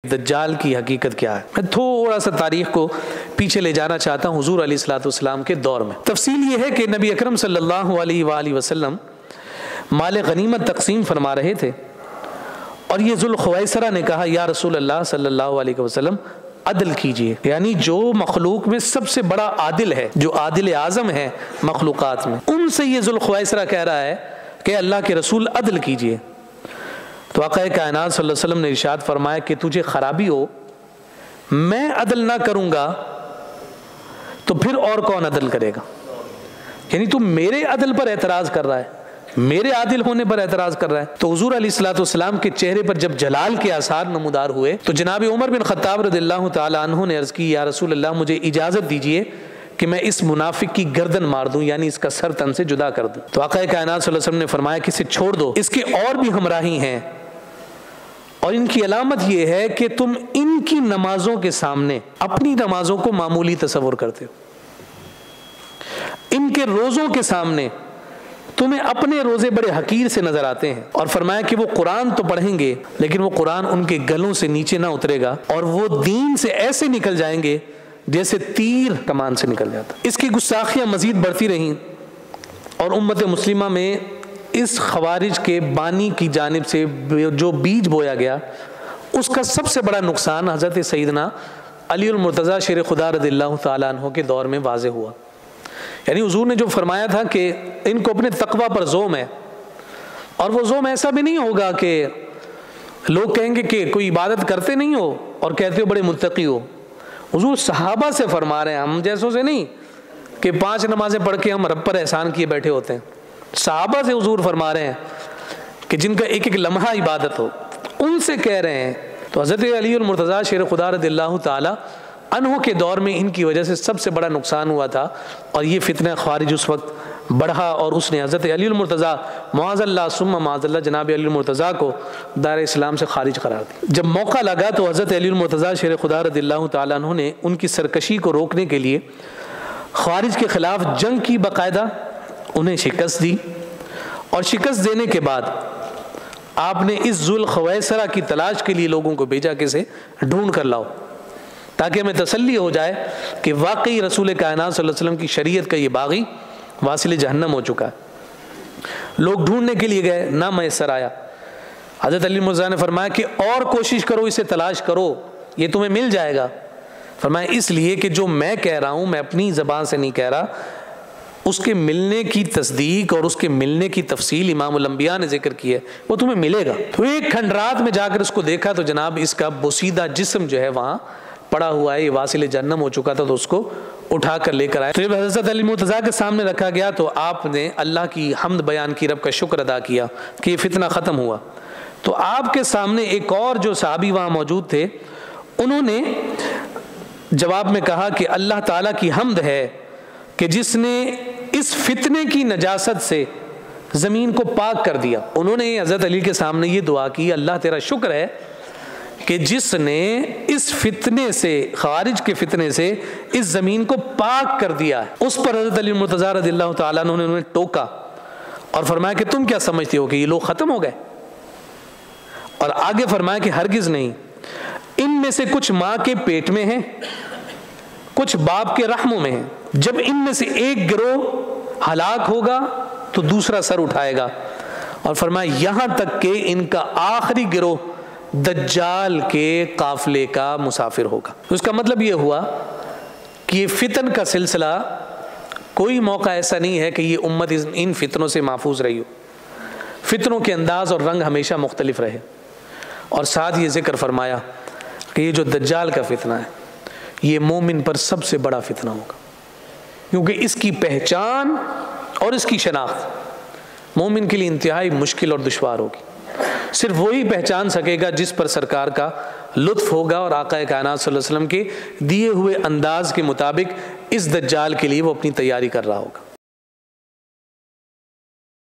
دجال کی حقیقت کیا ہے۔ میں تھوڑا سا تاریخ کو پیچھے لے جانا چاہتا ہوں حضور علیہ الصلوۃ والسلام کے دور میں۔ تفصیل یہ ہے کہ نبی اکرم صلی اللہ علیہ وآلہ وسلم مال غنیمت تقسیم فرما رہے تھے، اور یہ ذوالخویسرہ نے کہا یا رسول اللہ صلی اللہ علیہ وسلم عدل کیجئے، یعنی جو مخلوق میں سب سے بڑا عادل ہے، جو عادل اعظم ہے مخلوقات میں، ان سے یہ ذوالخویسرہ کہہ رہا ہے کہ اللہ کے رسول عدل کیجئے۔ تو آقا کائنات صلی اللہ علیہ وسلم نے ارشاد فرمایا کہ تجھے خرابی ہو، میں عدل نہ کروں گا تو پھر اور کون عدل کرے گا؟ یعنی تم میرے عدل پر اعتراض کر رہا ہے، میرے عادل ہونے پر اعتراض کر رہا ہے۔ تو حضور علیہ الصلوۃ والسلام کے چہرے پر جب جلال کے آثار نمودار ہوئے تو جناب عمر بن خطاب رضی اللہ تعالی عنہ نے عرض کی یا رسول اللہ مجھے اجازت دیجئے کہ میں اس منافق کی گردن مار دوں، یعنی اس کا سر تن سے جدا کر دوں۔ تو آقا کائنات صلی اللہ علیہ وسلم نے فرمایا کہ اسے چھوڑ دو، اس کے اور بھی ہمراہی ہیں، اور ان کی علامت یہ ہے کہ تم ان کی نمازوں کے سامنے اپنی نمازوں کو معمولی تصور کرتے ہو، ان کے روزوں کے سامنے تمہیں اپنے روزے بڑے حقیر سے نظر آتے ہیں، اور فرمایا کہ وہ قرآن تو پڑھیں گے لیکن وہ قرآن ان کے گلوں سے نیچے نہ اترے گا، اور وہ دین سے ایسے نکل جائیں گے جیسے تیر کمان سے نکل جاتا۔ اس کی گستاخیاں مزید بڑھتی رہیں، اور امت مسلمہ میں اس خوارج کے بانی کی جانب سے جو بیج بویا گیا اس کا سب سے بڑا نقصان حضرت سیدنا علی المرتضیٰ شیر خدا رضی اللہ تعالیٰ عنہ کے دور میں واضح ہوا۔ یعنی حضور نے جو فرمایا تھا کہ ان کو اپنے تقویٰ پر زوم ہے، اور وہ زوم ایسا بھی نہیں ہوگا کہ لوگ کہیں گے کہ کوئی عبادت کرتے نہیں ہو اور کہتے ہو بڑے متقی ہو۔ حضور صحابہ سے فرما رہے ہیں، ہم جیسوں سے نہیں کہ 5 نمازیں پڑھ کے ہم رب پر احسان کیے بیٹھے ہوتے ہیں۔ صحابہ سے حضور فرما رہے ہیں کہ جن کا ایک ایک لمحہ عبادت ہو، ان سے کہہ رہے ہیں۔ تو حضرت علی المرتضیٰ شیر خدا رضی اللہ تعالی عنہ کے دور میں ان کی وجہ سے سب سے بڑا نقصان ہوا تھا، اور یہ فتنہ خوارج اس وقت بڑھا، اور اس نے حضرت علی المرتضیٰ معاذ اللہ ثم معاذ اللہ جناب علی المرتضیٰ کو دار اسلام سے خارج قرار دیا۔ جب موقع لگا تو حضرت علی المرتضیٰ شیر خدا رضی اللہ تعالیٰ عنہ نے ان کی سرکشی کو روکنے کے لیے خوارج کے خلاف جنگ کی، باقاعدہ انہیں شکست دی، اور شکست دینے کے بعد آپ نے اس ذوالخویسرہ کی تلاش کے لیے لوگوں کو بھیجا کہ اسے ڈھونڈ کر لاؤ، تاکہ ہمیں تسلی ہو جائے کہ واقعی رسول کائنات صلی اللہ علیہ وسلم کی شریعت کا یہ باغی واصل جہنم ہو چکا ہے۔ لوگ ڈھونڈنے کے لیے گئے، نہ میسر آیا۔ حضرت علی مرتضیٰ نے فرمایا کہ اور کوشش کرو، اسے تلاش کرو، یہ تمہیں مل جائے گا۔ فرمایا اس لیے کہ جو میں کہہ رہا ہوں میں اپنی زبان سے نہیں کہہ رہا، اس کے ملنے کی تصدیق اور اس کے ملنے کی تفصیل امام الانبیاء نے ذکر کی ہے، وہ تمہیں ملے گا۔ تو ایک کھنڈرات میں جا کر اس کو دیکھا تو جناب اس کا بوسیدہ جسم جو ہے وہاں پڑا ہوا ہے، یہ واصل جہنم ہو چکا تھا، تو اس کو اٹھا کر لے کر آئے۔ تو جب حضرت علی مرتضیٰ کے سامنے رکھا گیا تو آپ نے اللہ کی حمد بیان کی، رب کا شکر ادا کیا کہ یہ فتنہ ختم ہوا۔ تو آپ کے سامنے ایک اور جو صحابی وہاں موجود تھے، انہوں نے جواب میں کہا کہ اللہ تعالیٰ کی حمد ہے کہ جس نے اس فتنے کی نجاست سے زمین کو پاک کر دیا۔ انہوں نے حضرت علی کے سامنے یہ دعا کی، اللہ تیرا شکر ہے کہ جس نے اس فتنے سے، خوارج کے فتنے سے اس زمین کو پاک کر دیا ہے۔ اس پر حضرت علی مرتضیٰ رضی اللہ تعالیٰ عنہ نے انہیں ٹوکا اور فرمایا کہ تم کیا سمجھتے ہو کہ یہ لوگ ختم ہو گئے؟ اور آگے فرمایا کہ ہرگز نہیں، ان میں سے کچھ ماں کے پیٹ میں ہیں، کچھ باپ کے رحموں میں ہیں، جب ان میں سے ایک گروہ ہلاک ہوگا تو دوسرا سر اٹھائے گا، اور فرمایا یہاں تک کہ ان کا آخری گروہ دجال کے قافلے کا مسافر ہوگا۔ اس کا مطلب یہ ہوا کہ یہ فتن کا سلسلہ کوئی موقع ایسا نہیں ہے کہ یہ امت ان فتنوں سے محفوظ رہی ہو، فتنوں کے انداز اور رنگ ہمیشہ مختلف رہے۔ اور ساتھ یہ ذکر فرمایا کہ یہ جو دجال کا فتنہ ہے یہ مومن پر سب سے بڑا فتنہ ہوگا، کیونکہ اس کی پہچان اور اس کی شناخت مومن کے لیے انتہائی مشکل اور دشوار ہوگی۔ صرف وہی پہچان سکے گا جس پر سرکار کا لطف ہوگا، اور آقا کائنات صلی اللہ علیہ وسلم کے دیے ہوئے انداز کے مطابق اس دجال کے لیے وہ اپنی تیاری کر رہا ہوگا۔